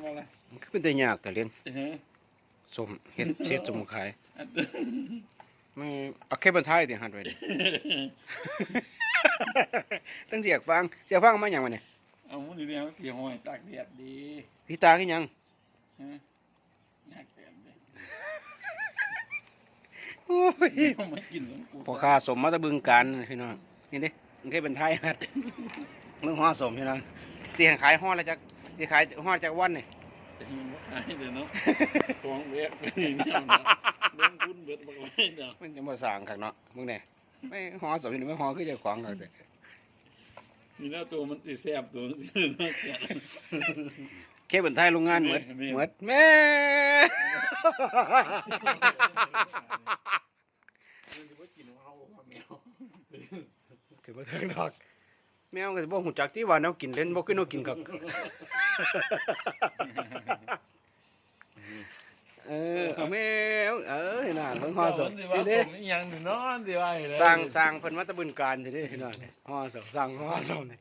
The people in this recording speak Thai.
ว่าอะไร มันคือเป็นแต่ยากแต่เล่น ฮะ สมเฮ็ดสมขายไม่เอาแค่บรรทายติหัดไว้ดิ ตั้งเสียกฟังมาหยังวะเนี่ย เอาหมูนี่เนี่ยเกี่ยวหอยตากแดดดี สีตาคือหยัง ฮะยากแดดเลย โอ้ย เอามากินหลวงปู่ พ่อค้าสมมาแตะบึงการพี่น้องนี่เด้มันแค่บรรทายหัดมึงห่อสมพี่น้องสิขายห่อแล้วจักสิขายห่อจักวันนี่ มันบ่ขายเลยเนาะของแบกนี่เนี่ยนะลงทุนเบิดบักหลายเนาะ มันจะมาสร้างคักเนาะมึงเนี่ยไม่ห่อสมนี่ไม่ห่อคือเจ้าของคักแต่ นี่แล้วตัวมันสิแซ่บตัวมันสิเนาะแกะ แค่บรรทายโรงงานเหมือน แม่ เหมือนแม่ มันสิบ่กินของเฮาว่าแมว คือบ่ถึงดอกแมวก็สิบ่ฮู้จักที่ว่าแนวกินเล่นบ่คือแนวกินคักเอาแมวเห็นน่ะเบิ่งห่อสม มันสิว่า นี่เด้ ผมอีหยังนี่เนาะสิว่าให้ได้ สร้างเพิ่นมาแตะบึงการอยู่เด้เห็นน่ะห่อสมสร้างห่อสมนี่